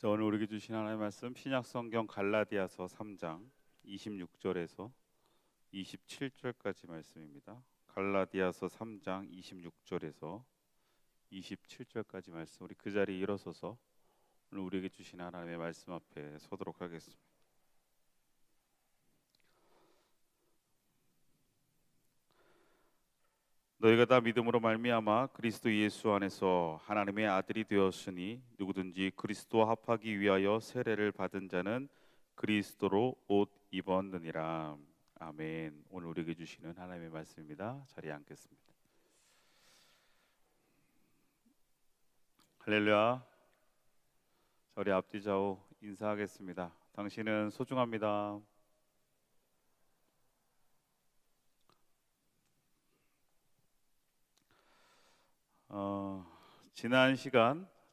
자, 오늘 우리에게 주신 하나님의 말씀 신약 성경 갈라디아서 3장 26절에서 27절까지 말씀입니다. 갈라디아서 3장 26절에서 27절까지 말씀, 우리 그 자리에 일어서서 오늘 우리에게 주신 하나님의 말씀 앞에 서도록 하겠습니다. 너희가 다 믿음으로 말미암아 그리스도 예수 안에서 하나님의 아들이 되었으니 누구든지 그리스도와 합하기 위하여 세례를 받은 자는 그리스도로 옷 입었느니라. 아멘. 오늘 우리에게 주시는 하나님의 말씀입니다. 자리에 앉겠습니다. 할렐루야. 우리 앞뒤 좌우 인사하겠습니다. 당신은 소중합니다.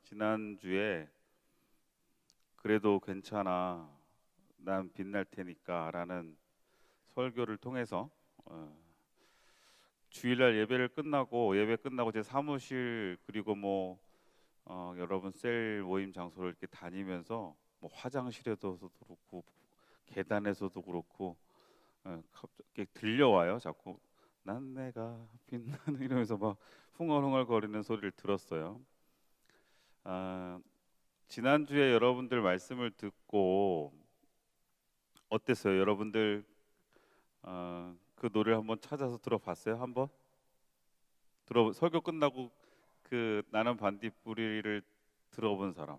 지난주에 그래도 괜찮아, 난 빛날 테니까 라는 설교를 통해서 주일날 예배 끝나고 제 사무실 그리고 여러분 셀 모임 장소를 이렇게 다니면서 화장실에서도 그렇고 계단에서도 그렇고 갑자기 들려와요. 자꾸 난 내가 빛나는 이러면서 막 흥얼흥얼 거리는 소리를 들었어요. 지난주에 여러분들 말씀을 듣고 어땠어요? 여러분들 그 노래를 한번 찾아서 들어봤어요? 한번? 설교 끝나고 그 나는 반딧불이를 들어본 사람?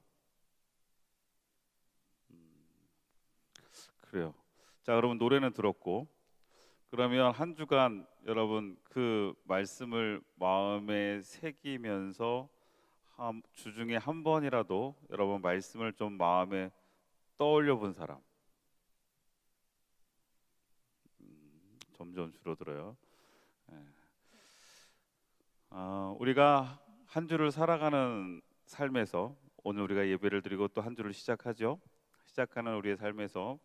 그래요. 자, 여러분 노래는 들었고, 그러면 한 주간 여러분 그 말씀을 마음에 새기면서 주중에 한 번이라도 여러분 말씀을 좀 마음에 떠올려 본 사람? 점점 줄어들어요. 예. 우리가 한 주를 살아가는 삶에서 오늘 우리가 예배를 드리고 또 한 주를 시작하는 우리의 삶에서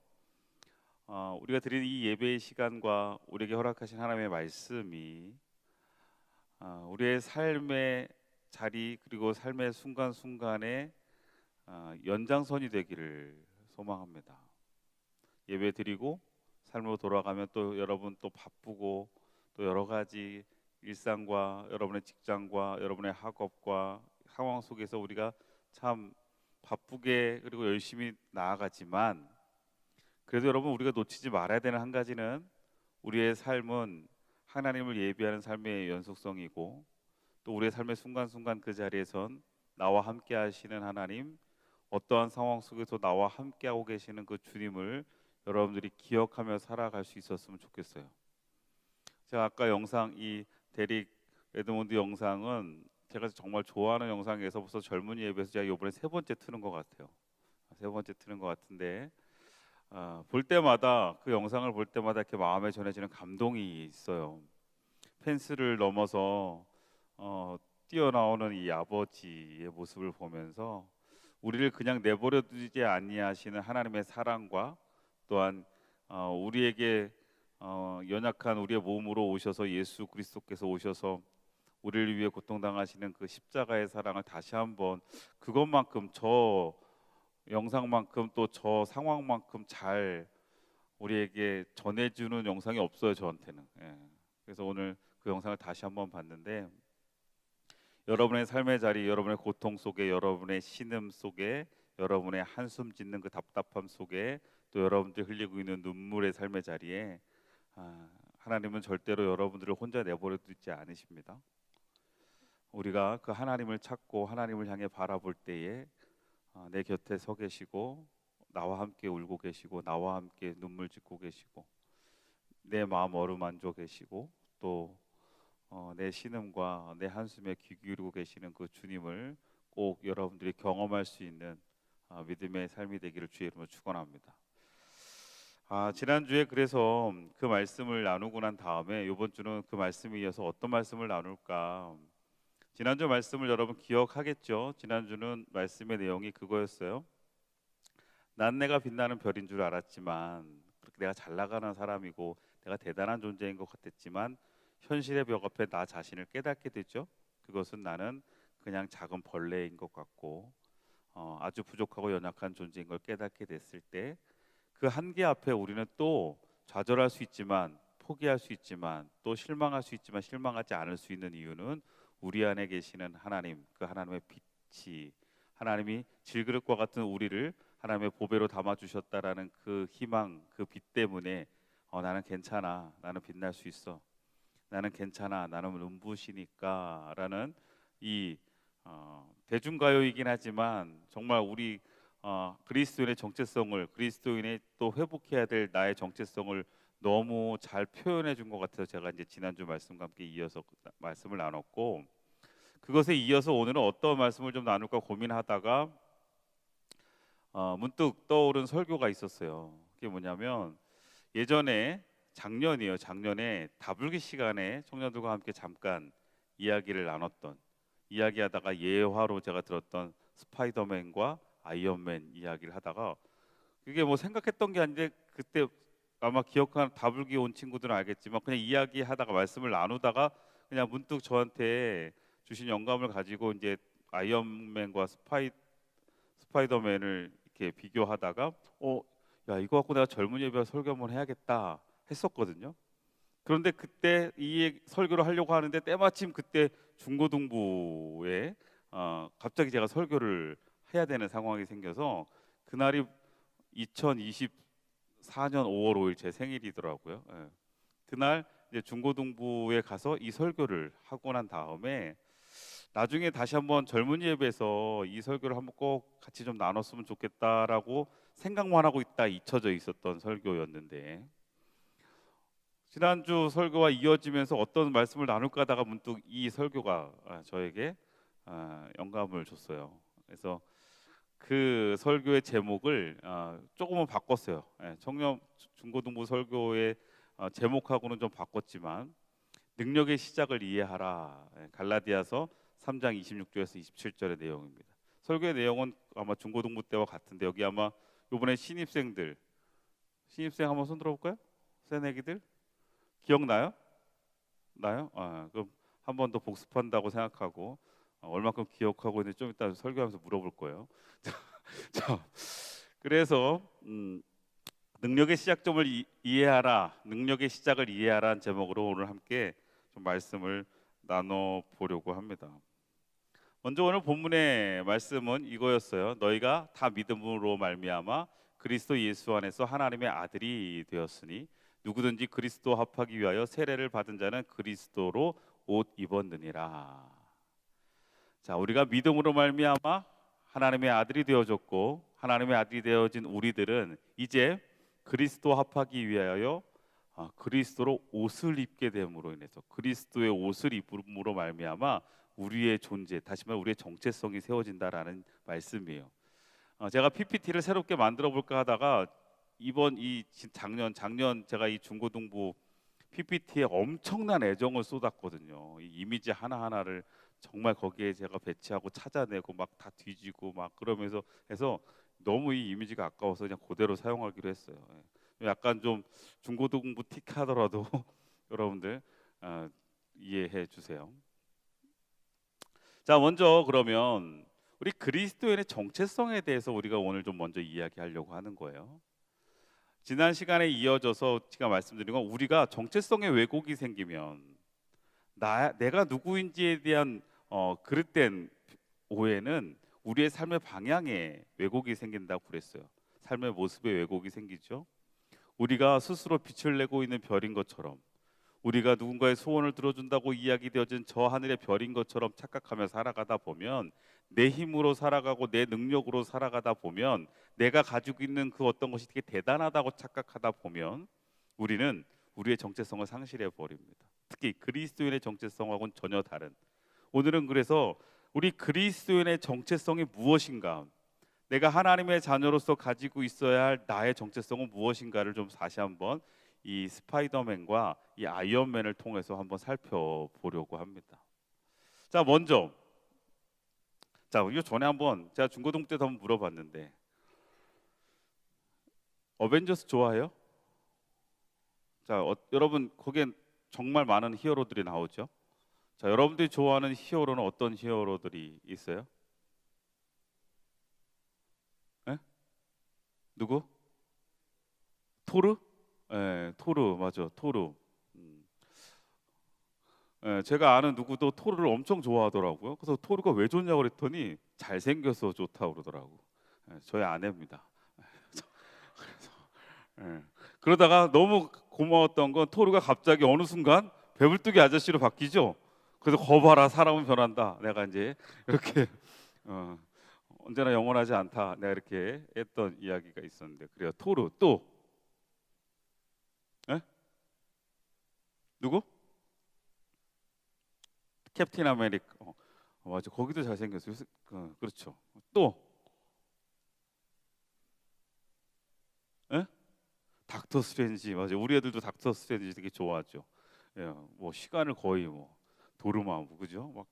우리가 드리는 이 예배의 시간과 우리에게 허락하신 하나님의 말씀이 우리의 삶의 자리 그리고 삶의 순간순간에 연장선이 되기를 소망합니다. 예배 드리고 삶으로 돌아가면 또 여러분 또 바쁘고 또 여러 가지 일상과 여러분의 직장과 여러분의 학업과 상황 속에서 우리가 참 바쁘게 그리고 열심히 나아가지만, 그래도 여러분 우리가 놓치지 말아야 되는 한 가지는 우리의 삶은 하나님을 예비하는 삶의 연속성이고, 또 우리의 삶의 순간순간 그 자리에선 나와 함께 하시는 하나님, 어떠한 상황 속에서 나와 함께하고 계시는 그 주님을 여러분들이 기억하며 살아갈 수 있었으면 좋겠어요. 제가 아까 이 데릭 에드몬드 영상은 제가 정말 좋아하는 영상에서 벌써 젊은이 예배에서 제가 이번에 세 번째 트는 것 같아요. 세 번째 트는 것 같은데 볼 때마다 그 영상을 볼 때마다 이렇게 마음에 전해지는 감동이 있어요. 펜스를 넘어서 뛰어나오는 이 아버지의 모습을 보면서 우리를 그냥 내버려 두지 아니하시는 하나님의 사랑과, 또한 우리에게 연약한 우리의 몸으로 오셔서 예수 그리스도께서 오셔서 우리를 위해 고통당하시는 그 십자가의 사랑을 다시 한번, 그것만큼 저 영상만큼 또 저 상황만큼 잘 우리에게 전해주는 영상이 없어요, 저한테는. 예. 그래서 오늘 그 영상을 다시 한번 봤는데, 여러분의 삶의 자리, 여러분의 고통 속에, 여러분의 신음 속에, 여러분의 한숨 짓는 그 답답함 속에, 또 여러분들이 흘리고 있는 눈물의 삶의 자리에 하나님은 절대로 여러분들을 혼자 내버려 두지 않으십니다. 우리가 그 하나님을 찾고 하나님을 향해 바라볼 때에 내 곁에 서 계시고 나와 함께 울고 계시고 나와 함께 눈물 짓고 계시고 내 마음 어루만져 계시고 또 내 신음과 내 한숨에 귀 기울이고 계시는 그 주님을 꼭 여러분들이 경험할 수 있는 믿음의 삶이 되기를 주의 이름으로 축원합니다. 지난주에 그래서 그 말씀을 나누고 난 다음에 이번 주는 그 말씀에 이어서 어떤 말씀을 나눌까? 지난주 말씀을 여러분 기억하겠죠? 지난주는 말씀의 내용이 그거였어요. 난 내가 빛나는 별인 줄 알았지만, 그렇게 내가 잘 나가는 사람이고 내가 대단한 존재인 것 같았지만 현실의 벽 앞에 나 자신을 깨닫게 되죠. 그것은 나는 그냥 작은 벌레인 것 같고 아주 부족하고 연약한 존재인 걸 깨닫게 됐을 때 그 한계 앞에 우리는 또 좌절할 수 있지만 포기할 수 있지만 또 실망할 수 있지만 실망하지 않을 수 있는 이유는 우리 안에 계시는 하나님, 그 하나님의 빛이, 하나님이 질그릇과 같은 우리를 하나님의 보배로 담아 주셨다라는 그 희망, 그 빛 때문에 나는 괜찮아, 나는 빛날 수 있어, 나는 괜찮아, 나는 눈부시니까라는 이 대중가요이긴 하지만 정말 우리 그리스도인의 정체성을, 그리스도인의 또 회복해야 될 나의 정체성을 너무 잘 표현해 준 것 같아서 제가 이제 지난주 말씀과 함께 이어서 말씀을 나눴고, 그것에 이어서 오늘은 어떤 말씀을 좀 나눌까 고민하다가 문득 떠오른 설교가 있었어요. 그게 뭐냐면 예전에 작년에 다불기 시간에 청년들과 함께 잠깐 이야기를 나눴던, 이야기하다가 예화로 제가 들었던 스파이더맨과 아이언맨 이야기를 하다가, 그게 뭐 생각했던 게 아닌데 그때 아마 기억하는, 다불기 온 친구들은 알겠지만 그냥 이야기하다가 말씀을 나누다가 그냥 문득 저한테 주신 영감을 가지고 이제 아이언맨과 스파이더맨을 이렇게 비교하다가 야, 이거 갖고 내가 젊은 예배 설교 한번 해야겠다 했었거든요. 그런데 그때 이 설교를 하려고 하는데 때마침 그때 중고등부에 갑자기 제가 설교를 해야 되는 상황이 생겨서, 그날이 2024년 5월 5일 제 생일이더라고요. 예. 그날 이제 중고등부에 가서 이 설교를 하고 난 다음에 나중에 다시 한번 젊은 예배에서 이 설교를 한번 꼭 같이 좀 나눴으면 좋겠다라고 생각만 하고 있다 잊혀져 있었던 설교였는데, 지난주 설교와 이어지면서 어떤 말씀을 나눌까 하다가 문득 이 설교가 저에게 영감을 줬어요. 그래서 그 설교의 제목을 조금은 바꿨어요. 청년 중고등부 설교의 제목하고는 좀 바꿨지만 능력의 시작을 이해하라. 갈라디아서 3장 26절에서 27절의 내용입니다. 설교의 내용은 아마 중고등부 때와 같은데, 여기 아마 이번에 신입생 한번 손 들어볼까요? 새내기들 기억나요? 나요? 그럼 한 번 더 복습한다고 생각하고 얼마큼 기억하고 있는지 좀 이따 설교하면서 물어볼 거예요. 자, 그래서 능력의 시작점을 이해하라, 능력의 시작을 이해하라는 제목으로 오늘 함께 좀 말씀을 나눠 보려고 합니다. 먼저 오늘 본문의 말씀은 이거였어요. 너희가 다 믿음으로 말미암아 그리스도 예수 안에서 하나님의 아들이 되었으니 누구든지 그리스도 합하기 위하여 세례를 받은 자는 그리스도로 옷 입었느니라. 자, 우리가 믿음으로 말미암아 하나님의 아들이 되어졌고, 하나님의 아들이 되어진 우리들은 이제 그리스도 합하기 위하여 그리스도로 옷을 입게 됨으로 인해서, 그리스도의 옷을 입음으로 말미암아 우리의 존재, 다시 말해 우리의 정체성이 세워진다라는 말씀이에요. 제가 PPT를 새롭게 만들어 볼까 하다가 이번 작년 제가 이 중고등부 PPT에 엄청난 애정을 쏟았거든요. 이 이미지 하나하나를 정말 거기에 제가 배치하고 찾아내고 막 다 뒤지고 막 그러면서 해서 너무 이 이미지가 아까워서 그냥 그대로 사용하기로 했어요. 약간 좀 중고등부 틱 하더라도 여러분들 이해해 주세요. 자, 먼저 그러면 우리 그리스도인의 정체성에 대해서 우리가 오늘 좀 먼저 이야기하려고 하는 거예요. 지난 시간에 이어져서 제가 말씀드린 건, 우리가 정체성의 왜곡이 생기면 내가 누구인지에 대한 그릇된 오해는 우리의 삶의 방향에 왜곡이 생긴다고 그랬어요. 삶의 모습에 왜곡이 생기죠. 우리가 스스로 빛을 내고 있는 별인 것처럼, 우리가 누군가의 소원을 들어준다고 이야기되어진 저 하늘의 별인 것처럼 착각하며 살아가다 보면, 내 힘으로 살아가고 내 능력으로 살아가다 보면, 내가 가지고 있는 그 어떤 것이 되게 대단하다고 착각하다 보면 우리는 우리의 정체성을 상실해 버립니다. 특히 그리스도인의 정체성하고는 전혀 다른, 오늘은 그래서 우리 그리스도인의 정체성이 무엇인가, 내가 하나님의 자녀로서 가지고 있어야 할 나의 정체성은 무엇인가를 좀 다시 한번 이 스파이더맨과 이 아이언맨을 통해서 한번 살펴보려고 합니다. 자, 먼저 이거 전에 한번 제가 중고등 때도 한번 물어봤는데, 어벤져스 좋아해요? 자, 여러분 거기엔 정말 많은 히어로들이 나오죠. 자, 여러분들이 좋아하는 히어로는 어떤 히어로들이 있어요? 누구? 토르? 예, 토르 맞아, 토르. 음. 예, 제가 아는 누구도 토르를 엄청 좋아하더라고요. 그래서 토르가 왜 좋냐고 그랬더니 잘생겨서 좋다고 그러더라고. 예, 저희 아내입니다. 그래서 예. 그러다가 너무 고마웠던 건 토르가 갑자기 어느 순간 배불뚝이 아저씨로 바뀌죠. 그래서 거봐라 사람은 변한다. 내가 이제 이렇게 어, 언제나 영원하지 않다. 내가 이렇게 했던 이야기가 있었는데 그래요. 토르 또 예? 누구? 캡틴 아메리카. 맞아. 거기도 잘생겼어요. 그렇죠. 또 예? 닥터 스트레인지 맞아. 우리 애들도 닥터 스트레인지 되게 좋아하죠. 예, 뭐 시간을 거의 뭐 도루마무 그죠? 막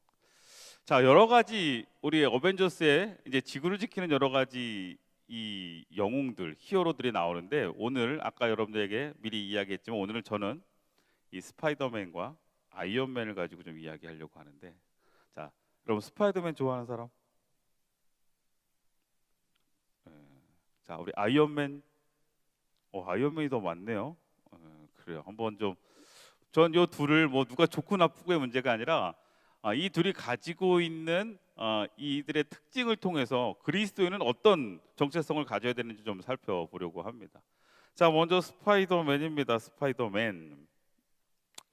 자 여러 가지 우리 어벤져스에 이제 지구를 지키는 여러 가지 이 영웅들 히어로들이 나오는데 오늘 아까 여러분들에게 미리 이야기했지만 오늘은 저는 이 스파이더맨과 아이언맨을 가지고 좀 이야기하려고 하는데 자 여러분 스파이더맨 좋아하는 사람? 예. 자 우리 아이언맨 아이언맨이 더 많네요. 그래요. 한번 좀 전 요 둘을 뭐 누가 좋고 나쁘고의 문제가 아니라 이 둘이 가지고 있는 이들의 특징을 통해서 그리스도인은 어떤 정체성을 가져야 되는지 좀 살펴보려고 합니다. 자, 먼저 스파이더맨입니다. 스파이더맨.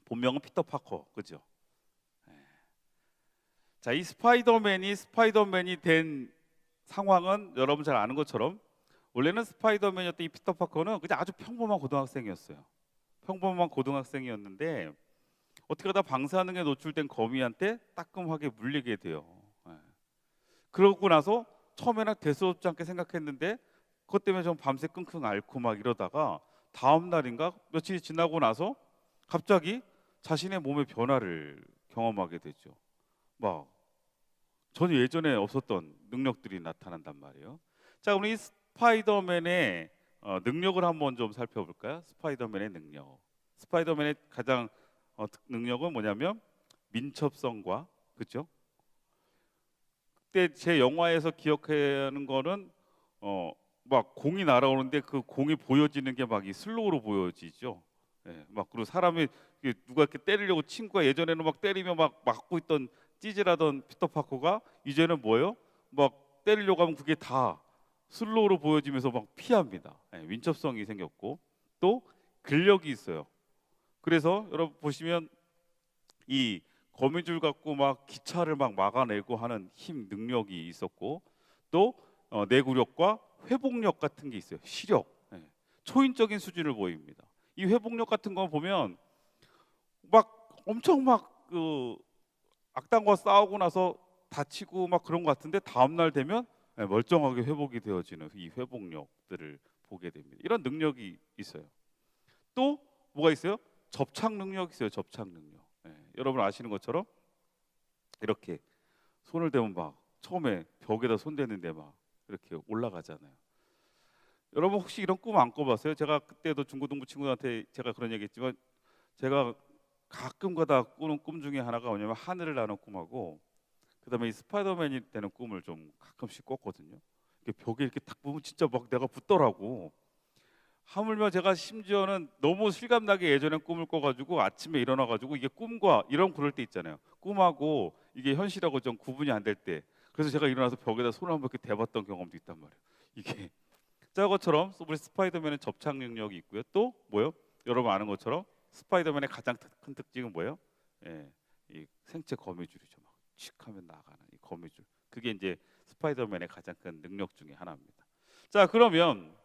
본명은 피터 파커, 그죠? 자, 이 스파이더맨이 된 상황은 여러분 잘 아는 것처럼 원래는 스파이더맨이었던 이 피터 파커는 그냥 아주 평범한 고등학생이었어요. 평범한 고등학생이었는데 어떻게 하다 방사능에 노출된 거미한테 따끔하게 물리게 돼요. 예. 그러고 나서 처음에는 대수롭지 않게 생각했는데 그것 때문에 좀 밤새 끙끙 앓고 막 이러다가 다음 날인가 며칠이 지나고 나서 갑자기 자신의 몸의 변화를 경험하게 되죠. 막 전혀 예전에 없었던 능력들이 나타난단 말이에요. 자, 우리 스파이더맨의 능력을 한번 좀 살펴볼까요? 스파이더맨의 능력. 스파이더맨의 가장 능력은 뭐냐면 민첩성과 그죠? 그때 제 영화에서 기억하는 거는 막 공이 날아오는데 그 공이 보여지는 게 막 이 슬로우로 보여지죠. 예, 막 그리고 사람이 누가 이렇게 때리려고 친구가 예전에는 막 때리면 막 막고 있던 찌질하던 피터 파커가 이제는 뭐예요? 막 때리려고 하면 그게 다 슬로우로 보여지면서 막 피합니다. 예, 민첩성이 생겼고 또 근력이 있어요. 그래서 여러분 보시면 이 거미줄 갖고 막 기차를 막 막아내고 하는 힘 능력이 있었고 또 내구력과 회복력 같은 게 있어요. 시력, 예, 초인적인 수준을 보입니다. 이 회복력 같은 거 보면 막 엄청 막 그 악당과 싸우고 나서 다치고 막 그런 것 같은데 다음 날 되면 멀쩡하게 회복이 되어지는 이 회복력들을 보게 됩니다. 이런 능력이 있어요. 또 뭐가 있어요? 접착 능력이 있어요. 접착 능력. 여러분 아시는 것처럼 이렇게 손을 대면 막 처음에 벽에다 손 대는데 막 이렇게 올라가잖아요. 여러분 혹시 이런 꿈 안 꿔봤어요? 제가 그때도 중고등부 친구들한테 제가 그런 얘기했지만 제가 가끔가다 꾸는 꿈 중에 하나가 뭐냐면 하늘을 나는 꿈하고 그다음에 이 스파이더맨이 되는 꿈을 좀 가끔씩 꿨거든요. 이렇게 벽에 이렇게 딱 보면 진짜 막 내가 붙더라고. 하물며 제가 심지어는 너무 실감나게 예전에 꿈을 꿔가지고 아침에 일어나가지고 이게 꿈과 이런 그럴 때 있잖아요. 꿈하고 이게 현실하고 좀 구분이 안 될 때. 그래서 제가 일어나서 벽에다 손을 한번 이렇게 대봤던 경험도 있단 말이에요. 이게 자 것처럼 우리 스파이더맨은 접착 능력이 있고요. 또 뭐요? 여러분 아는 것처럼 스파이더맨의 가장 큰 특징은 뭐예요? 예, 이 생체 거미줄이죠. 막 칙하면 나가는 이 거미줄. 그게 이제 스파이더맨의 가장 큰 능력 중에 하나입니다. 자 그러면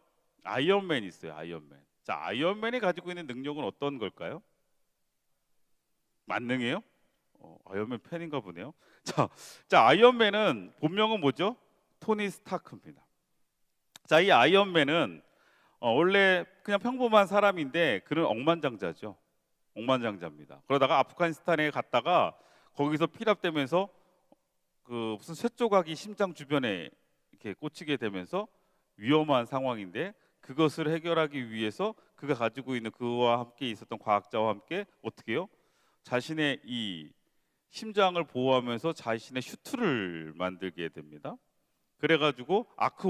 아이언맨 있어요. 아이언맨. 자 아이언맨이 가지고 있는 능력은 어떤 걸까요? 만능이에요? 아이언맨 팬인가 보네요. 자 아이언맨은 본명은 뭐죠? 토니 스타크입니다. 자 이 아이언맨은 원래 그냥 평범한 사람인데 그는 억만장자죠. 억만장자입니다. 그러다가 아프가니스탄에 갔다가 거기서 피랍되면서 그 무슨 쇠조각이 심장 주변에 이렇게 꽂히게 되면서 위험한 상황인데 그것을 해결하기 위해서 그가 가지고 있는 그와 함께 있었던 과학자와 함께 어떻게 해요? 자신의 이 심장을 보호하면서 자신의 슈트를 만들게 됩니다. 그래가지고 아크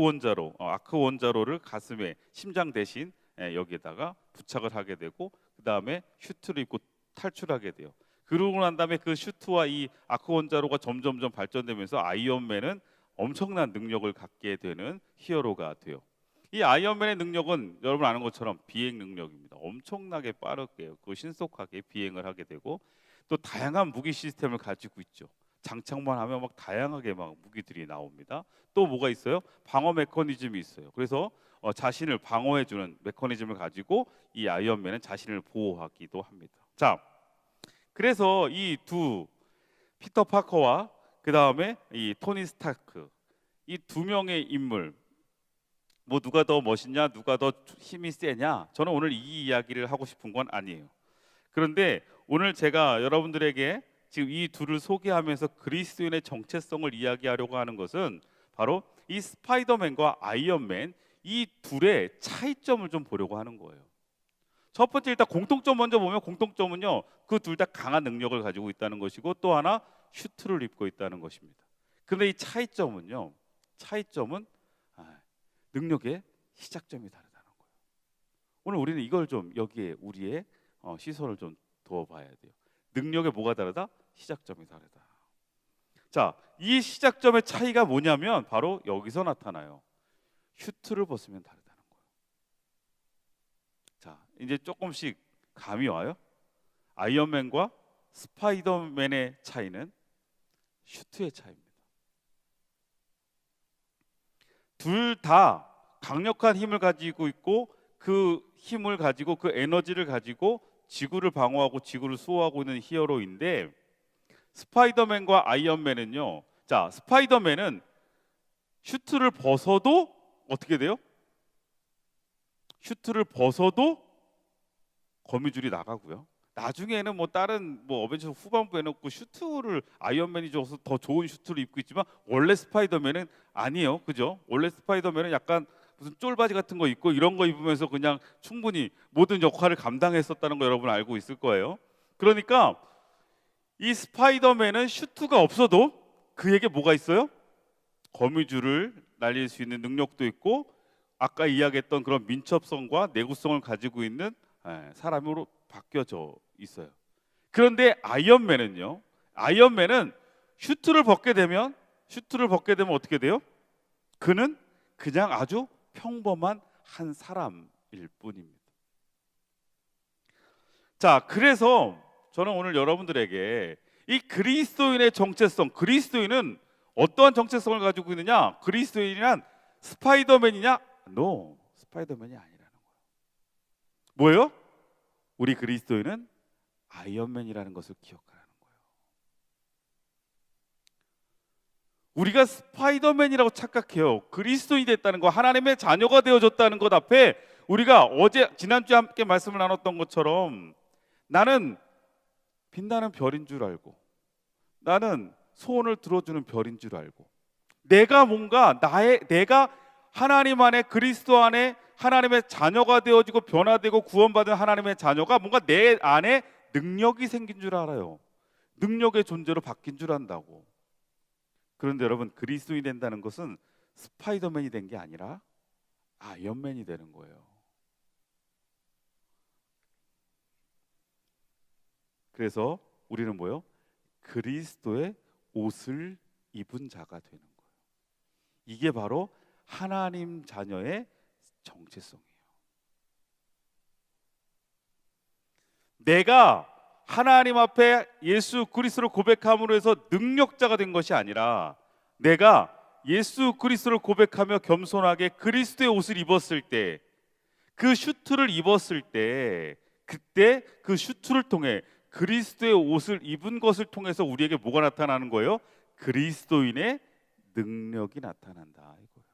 원자로를 가슴에 심장 대신 여기에다가 부착을 하게 되고 그 다음에 슈트를 입고 탈출하게 돼요. 그러고 난 다음에 그 슈트와 이 아크 원자로가 점점점 발전되면서 아이언맨은 엄청난 능력을 갖게 되는 히어로가 돼요. 이 아이언맨의 능력은 여러분 아는 것처럼 비행 능력입니다. 엄청나게 빠르게 신속하게 비행을 하게 되고 또 다양한 무기 시스템을 가지고 있죠. 장착만 하면 막 다양하게 막 무기들이 나옵니다. 또 뭐가 있어요? 방어 메커니즘이 있어요. 그래서 자신을 방어해주는 메커니즘을 가지고 이 아이언맨은 자신을 보호하기도 합니다. 자, 그래서 이 두 피터 파커와 그 다음에 이 토니 스타크 이 두 명의 인물 뭐 누가 더 멋있냐, 누가 더 힘이 세냐, 저는 오늘 이 이야기를 하고 싶은 건 아니에요. 그런데 오늘 제가 여러분들에게 지금 이 둘을 소개하면서 그리스도인의 정체성을 이야기하려고 하는 것은 바로 이 스파이더맨과 아이언맨 이 둘의 차이점을 좀 보려고 하는 거예요. 첫 번째 일단 공통점 먼저 보면 공통점은요, 그 둘 다 강한 능력을 가지고 있다는 것이고 또 하나 슈트를 입고 있다는 것입니다. 그런데 이 차이점은 능력의 시작점이 다르다는 거예요. 오늘 우리는 이걸 좀 여기에 우리의 시선을 좀 두어봐야 돼요. 능력의 뭐가 다르다? 시작점이 다르다. 자, 이 시작점의 차이가 뭐냐면 바로 여기서 나타나요. 슈트를 벗으면 다르다는 거예요. 자, 이제 조금씩 감이 와요. 아이언맨과 스파이더맨의 차이는 슈트의 차이입니다. 둘 다 강력한 힘을 가지고 있고 그 힘을 가지고 그 에너지를 가지고 지구를 방어하고 지구를 수호하고 있는 히어로인데 스파이더맨과 아이언맨은요. 자, 스파이더맨은 슈트를 벗어도 어떻게 돼요? 슈트를 벗어도 거미줄이 나가고요. 나중에는 뭐 다른 뭐 어벤져스 후반부에 놓고 슈트를 아이언맨이 줘서 더 좋은 슈트를 입고 있지만 원래 스파이더맨은 아니에요. 그죠? 원래 스파이더맨은 약간 무슨 쫄바지 같은 거 입고 이런 거 입으면서 그냥 충분히 모든 역할을 감당했었다는 거 여러분 알고 있을 거예요. 그러니까 이 스파이더맨은 슈트가 없어도 그에게 뭐가 있어요? 거미줄을 날릴 수 있는 능력도 있고 아까 이야기했던 그런 민첩성과 내구성을 가지고 있는 사람으로 바뀌어져 있어요. 그런데 아이언맨은 슈트를 벗게 되면 어떻게 돼요? 그는 그냥 아주 평범한 한 사람일 뿐입니다. 자, 그래서 저는 오늘 여러분들에게 이 그리스도인의 정체성, 그리스도인은 어떠한 정체성을 가지고 있느냐? 그리스도인이란 스파이더맨이냐? No, 스파이더맨이 아니라는 거예요. 뭐예요? 우리 그리스도인은 아이언맨이라는 것을 기억하라는 거예요. 우리가 스파이더맨이라고 착각해요. 그리스도인이 됐다는 거, 하나님의 자녀가 되어졌다는 것 앞에 우리가 지난주에 함께 말씀을 나눴던 것처럼 나는 빛나는 별인 줄 알고 나는 소원을 들어주는 별인 줄 알고 내가 하나님 안에 그리스도 안에 하나님의 자녀가 되어지고 변화되고 구원받은 하나님의 자녀가 뭔가 내 안에 능력이 생긴 줄 알아요. 능력의 존재로 바뀐 줄 안다고. 그런데 여러분 그리스도인이 된다는 것은 스파이더맨이 된 게 아니라 아이언맨이 되는 거예요. 그래서 우리는 뭐예요? 그리스도의 옷을 입은 자가 되는 거예요. 이게 바로 하나님 자녀의 정체성이에요. 내가 하나님 앞에 예수 그리스도를 고백함으로 해서 능력자가 된 것이 아니라 내가 예수 그리스도를 고백하며 겸손하게 그리스도의 옷을 입었을 때, 그 슈트를 입었을 때, 그때 그 슈트를 통해 그리스도의 옷을 입은 것을 통해서 우리에게 뭐가 나타나는 거예요? 그리스도인의 능력이 나타난다 이거예요.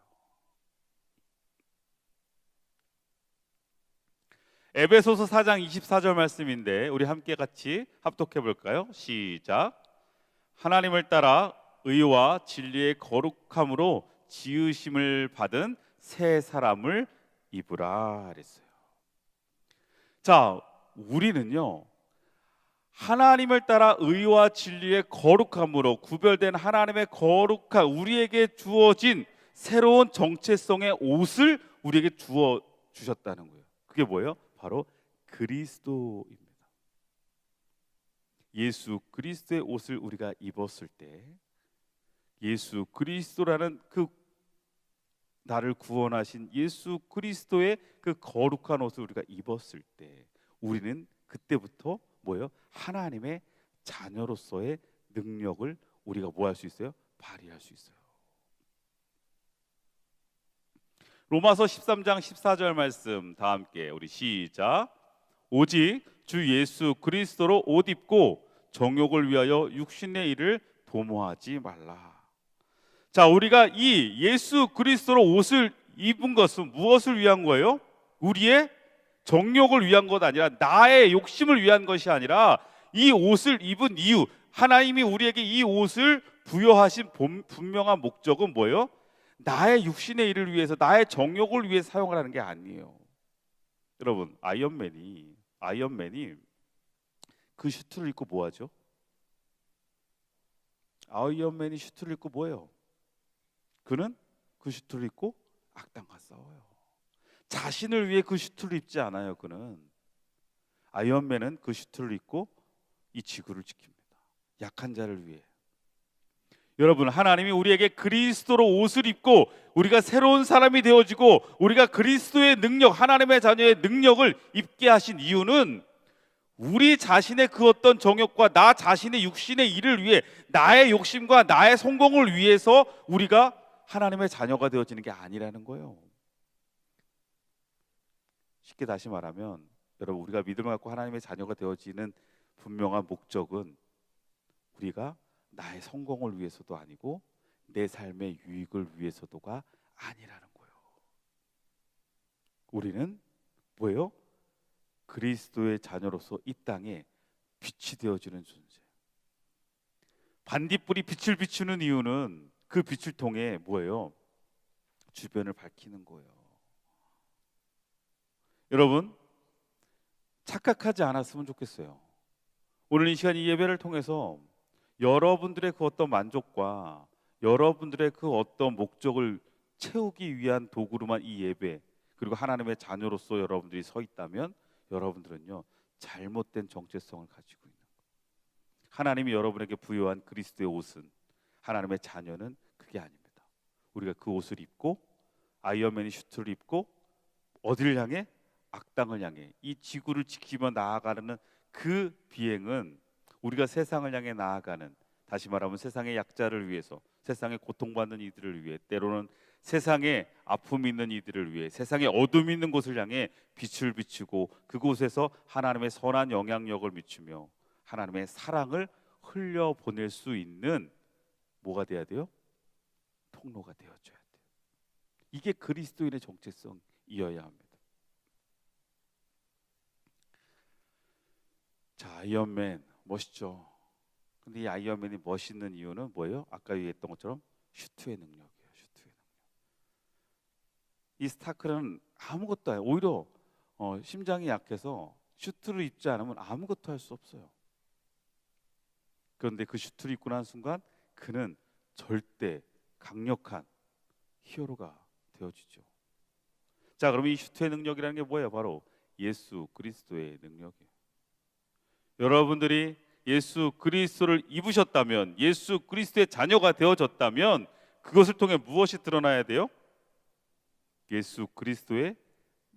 에베소서 4장 24절 말씀인데 우리 함께 같이 합독해 볼까요? 시작. 하나님을 따라 의와 진리의 거룩함으로 지으심을 받은 새 사람을 입으라 그랬어요. 자, 우리는요 하나님을 따라 의와 진리의 거룩함으로 구별된 하나님의 거룩한 우리에게 주어진 새로운 정체성의 옷을 우리에게 주어 주셨다는 거예요. 그게 뭐예요? 바로 그리스도입니다. 예수 그리스도의 옷을 우리가 입었을 때, 예수 그리스도라는 그 나를 구원하신 예수 그리스도의 그 거룩한 옷을 우리가 입었을 때, 우리는 그때부터 뭐예요? 하나님의 자녀로서의 능력을 우리가 뭐 할 수 있어요? 발휘할 수 있어요. 로마서 13장 14절 말씀 다 함께 우리 시작. 오직 주 예수 그리스도로 옷 입고 정욕을 위하여 육신의 일을 도모하지 말라. 자, 우리가 이 예수 그리스도로 옷을 입은 것은 무엇을 위한 거예요? 우리의 정욕을 위한 것 아니라, 나의 욕심을 위한 것이 아니라, 이 옷을 입은 이유, 하나님이 우리에게 이 옷을 부여하신 분명한 목적은 뭐예요? 나의 육신의 일을 위해서, 나의 정욕을 위해 사용을 하는 게 아니에요. 여러분, 아이언맨이 그 슈트를 입고 뭐 하죠? 아이언맨이 슈트를 입고 뭐예요? 그는 그 슈트를 입고 악당과 싸워요. 자신을 위해 그 슈트를 입지 않아요. 그는, 아이언맨은 그 슈트를 입고 이 지구를 지킵니다. 약한 자를 위해. 여러분, 하나님이 우리에게 그리스도로 옷을 입고 우리가 새로운 사람이 되어지고 우리가 그리스도의 능력, 하나님의 자녀의 능력을 입게 하신 이유는, 우리 자신의 그 어떤 정욕과 나 자신의 육신의 일을 위해, 나의 욕심과 나의 성공을 위해서 우리가 하나님의 자녀가 되어지는 게 아니라는 거예요. 쉽게 다시 말하면, 여러분, 우리가 믿음을 갖고 하나님의 자녀가 되어지는 분명한 목적은 우리가 나의 성공을 위해서도 아니고 내 삶의 유익을 위해서도가 아니라는 거예요. 우리는 뭐예요? 그리스도의 자녀로서 이 땅에 빛이 되어지는 존재. 반딧불이 빛을 비추는 이유는 그 빛을 통해 뭐예요? 주변을 밝히는 거예요. 여러분, 착각하지 않았으면 좋겠어요. 오늘 이 시간 이 예배를 통해서 여러분들의 그 어떤 만족과 여러분들의 그 어떤 목적을 채우기 위한 도구로만 이 예배, 그리고 하나님의 자녀로서 여러분들이 서 있다면, 여러분들은요, 잘못된 정체성을 가지고 있는 거예요. 하나님이 여러분에게 부여한 그리스도의 옷은, 하나님의 자녀는 그게 아닙니다. 우리가 그 옷을 입고, 아이언맨이 슈트를 입고 어디를 향해? 악당을 향해, 이 지구를 지키며 나아가는 그 비행은, 우리가 세상을 향해 나아가는, 다시 말하면 세상의 약자를 위해서, 세상에 고통받는 이들을 위해, 때로는 세상에 아픔이 있는 이들을 위해, 세상에 어둠이 있는 곳을 향해 빛을 비추고 그곳에서 하나님의 선한 영향력을 미치며 하나님의 사랑을 흘려보낼 수 있는 뭐가 돼야 돼요? 통로가 되어줘야 돼요. 이게 그리스도인의 정체성이어야 합니다. 자, 아이언맨 멋있죠. 근데 이 아이언맨이 멋있는 이유는 뭐예요? 아까 얘기했던 것처럼 슈트의 능력이에요. 슈트의 능력. 이 스타크는 아무것도 안 해요. 오히려 심장이 약해서 슈트를 입지 않으면 아무것도 할 수 없어요. 그런데 그 슈트를 입고 난 순간 그는 절대 강력한 히어로가 되어지죠. 자, 그럼 이 슈트의 능력이라는 게 뭐예요? 바로 예수 그리스도의 능력이에요. 여러분들이 예수 그리스도를 입으셨다면, 예수 그리스도의 자녀가 되어졌다면, 그것을 통해 무엇이 드러나야 돼요? 예수 그리스도의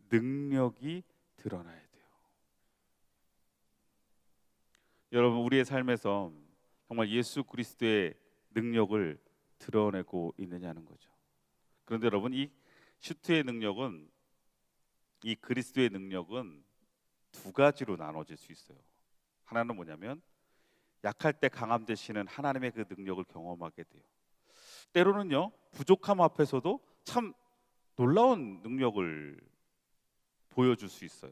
능력이 드러나야 돼요. 여러분, 우리의 삶에서 정말 예수 그리스도의 능력을 드러내고 있느냐는 거죠. 그런데 여러분, 이 슈트의 능력은, 이 그리스도의 능력은 두 가지로 나눠질 수 있어요. 하나는 뭐냐면, 약할 때 강함 되시는 하나님의 그 능력을 경험하게 돼요. 때로는요, 부족함 앞에서도 참 놀라운 능력을 보여줄 수 있어요.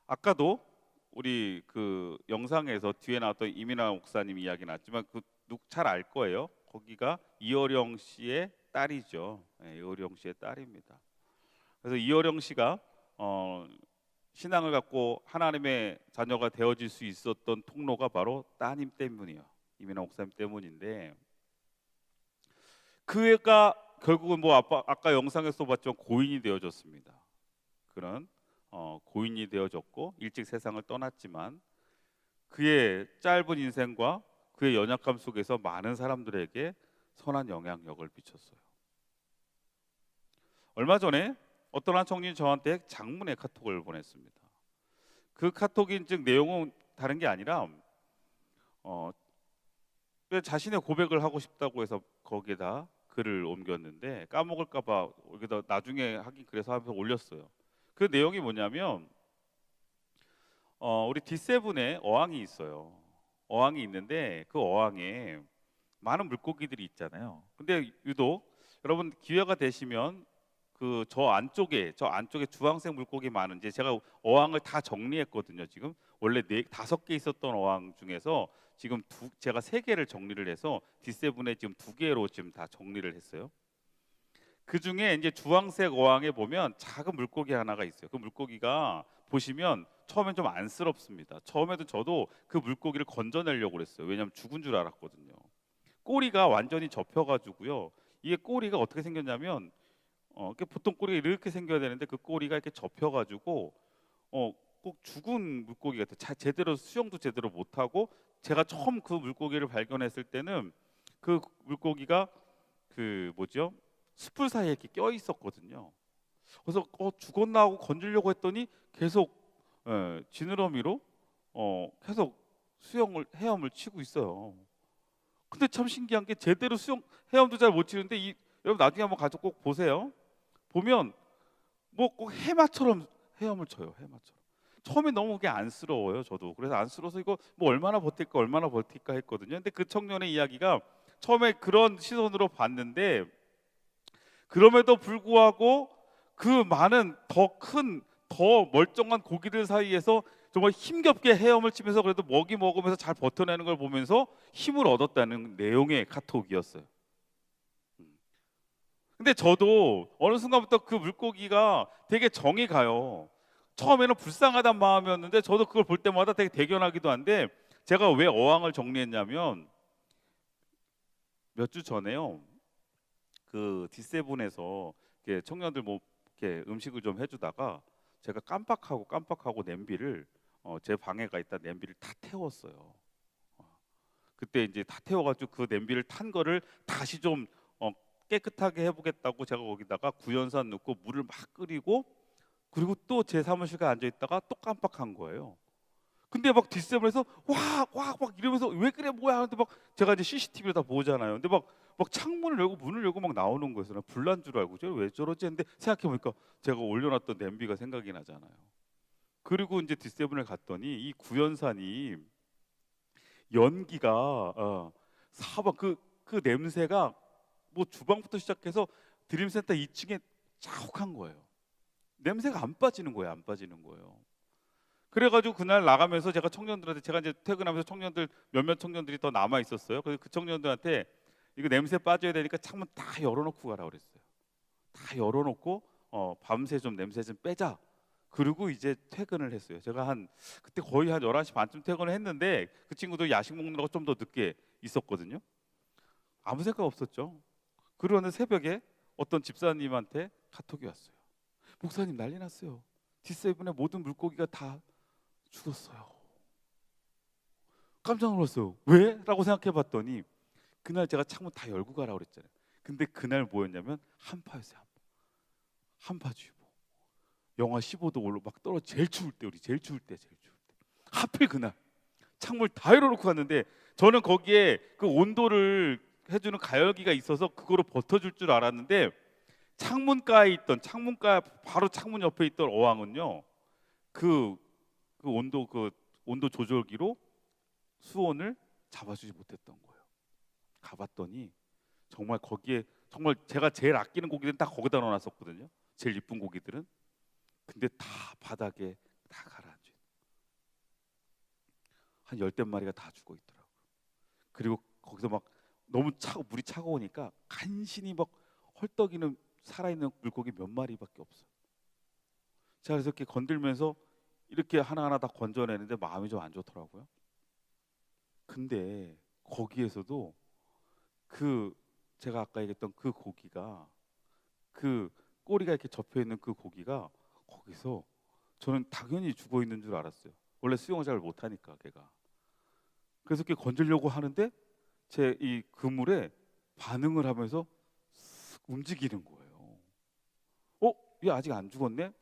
아까도 우리 그 영상에서 뒤에 나왔던 이민아 목사님 이야기 나왔지만, 그 잘 알 거예요. 거기가 이어령 씨의 딸이죠. 네, 이어령 씨의 딸입니다. 그래서 이어령 씨가 신앙을 갖고 하나님의 자녀가 되어질 수 있었던 통로가 바로 따님 때문이에요. 이민아 목사님 때문인데, 그 애가 결국은 뭐 아까 영상에서 봤지만 고인이 되어졌습니다. 그런 고인이 되어졌고 일찍 세상을 떠났지만 그의 짧은 인생과 그의 연약함 속에서 많은 사람들에게 선한 영향력을 미쳤어요. 얼마 전에 어떤 한 청년이 저한테 장문의 카톡을 보냈습니다. 그 카톡인 즉 내용은 다른 게 아니라 어, 자신의 고백을 하고 싶다고 해서 거기에다 글을 옮겼는데 까먹을까봐 여기다 나중에 하긴 그래서 하면서 올렸어요. 그 내용이 뭐냐면 우리 D7에 어항이 있어요. 어항이 있는데 그 어항에 많은 물고기들이 있잖아요. 근데 유독 여러분 기회가 되시면 그 저 안쪽에 주황색 물고기 많은지 제가 어항을 다 정리했거든요. 지금 원래 다섯 개 있었던 어항 중에서 지금 제가 세 개를 정리를 해서 D7에 지금 두 개로 지금 다 정리를 했어요. 그 중에 이제 주황색 어항에 보면 작은 물고기 하나가 있어요. 그 물고기가 보시면 처음엔 좀 안쓰럽습니다. 처음에도 저도 그 물고기를 건져내려고 그랬어요. 왜냐하면 죽은 줄 알았거든요. 꼬리가 완전히 접혀가지고요. 이게 꼬리가 어떻게 생겼냐면 보통 꼬리가 이렇게 생겨야 되는데 그 꼬리가 이렇게 접혀가지고 꼭 죽은 물고기 같아요. 제대로 수영도 제대로 못하고 제가 처음 그 물고기를 발견했을 때는 그 물고기가 그 뭐죠? 숯불 사이에 이렇게 껴 있었거든요. 그래서 죽었나 하고 건지려고 했더니 계속 지느러미로 계속 헤엄을 치고 있어요. 근데 참 신기한 게 제대로 헤엄도 잘 못 치는데 여러분 나중에 한번 가서 꼭 보세요. 보면 뭐 꼭 해마처럼 헤엄을 쳐요. 해마처럼. 처음에 너무 그게 안쓰러워요. 저도 그래서 안쓰러워서 이거 뭐 얼마나 버틸까 했거든요. 근데 그 청년의 이야기가 처음에 그런 시선으로 봤는데 그럼에도 불구하고 그 많은 더 멀쩡한 고기들 사이에서 정말 힘겹게 헤엄을 치면서 그래도 먹이 먹으면서 잘 버텨내는 걸 보면서 힘을 얻었다는 내용의 카톡이었어요. 근데 저도 어느 순간부터 그 물고기가 되게 정이 가요. 처음에는 불쌍하단 마음이었는데 저도 그걸 볼 때마다 되게 대견하기도 한데 제가 왜 어항을 정리했냐면 몇 주 전에요. 그 D7에서 청년들 뭐 이렇게 음식을 좀 해주다가 제가 깜빡하고 냄비를 제 방에 가 있다 냄비를 다 태웠어요. 그때 이제 다 태워가지고 그 냄비를 탄 거를 다시 좀 깨끗하게 해보겠다고 제가 거기다가 구연산 넣고 물을 막 끓이고 그리고 또 제 사무실에 앉아 있다가 또 깜빡한 거예요. 근데 막 뒷세븐에서 막 이러면서 왜 그래 뭐야 근데 막 제가 이제 CCTV를 다 보잖아요. 근데 막 창문을 열고 문을 열고 막 나오는 거예요. 난 불난 줄 알고 왜 저러지 했는데 생각해 보니까 제가 올려놨던 냄비가 생각이 나잖아요. 그리고 이제 뒷세븐을 갔더니 이 구연산이 연기가 사방 그 냄새가 뭐 주방부터 시작해서 드림센터 2층에 자욱한 거예요. 냄새가 안 빠지는 거예요. 안 빠지는 거예요. 그래가지고 그날 나가면서 제가 이제 퇴근하면서 몇몇 청년들이 더 남아 있었어요. 그래서 그 청년들한테 이거 냄새 빠져야 되니까 창문 다 열어놓고 가라 그랬어요. 다 열어놓고 밤새 좀 냄새 좀 빼자. 그리고 이제 퇴근을 했어요. 제가 그때 거의 한 11시 반쯤 퇴근을 했는데 그 친구들 야식 먹느라고 좀 더 늦게 있었거든요. 아무 생각 없었죠. 그러는 새벽에 어떤 집사님한테 카톡이 왔어요. 목사님 난리 났어요. D7의 모든 물고기가 다 죽었어요. 깜짝 놀랐어요. 왜? 라고 생각해 봤더니 그날 제가 창문 다 열고 가라고 그랬잖아요. 근데 그날 뭐였냐면 한파였어요. 한파주의보. 영하 15도 올라 막 떨어 제일 추울 때 제일 추울 때 하필 그날 창문을 다 열어놓고 갔는데 저는 거기에 그 온도를 해주는 가열기가 있어서 그거로 버텨줄 줄 알았는데 창문가 바로 창문 옆에 있던 어항은요 그 온도 조절기로 수온을 잡아주지 못했던 거예요. 가봤더니 정말 거기에 정말 제가 제일 아끼는 고기들은 다 거기다 넣어놨었거든요. 제일 이쁜 고기들은. 근데 다 바닥에 다 가라앉아. 한 10대 마리가 다 죽어 있더라고요. 그리고 거기서 막 너무 물이 차가우니까 간신히 막 헐떡이는 살아있는 물고기 몇 마리밖에 없어요. 제가 그래서 이렇게 건들면서 이렇게 하나하나 다 건져내는데 마음이 좀 안 좋더라고요. 근데 거기에서도 그 제가 아까 얘기했던 그 고기가, 그 꼬리가 이렇게 접혀 있는 그 고기가 거기서, 저는 당연히 죽어 있는 줄 알았어요. 원래 수영을 잘 못하니까 걔가. 그래서 이렇게 건지려고 하는데 제 이 그물에 반응을 하면서 쓱 움직이는 거예요. 얘 아직 안 죽었네?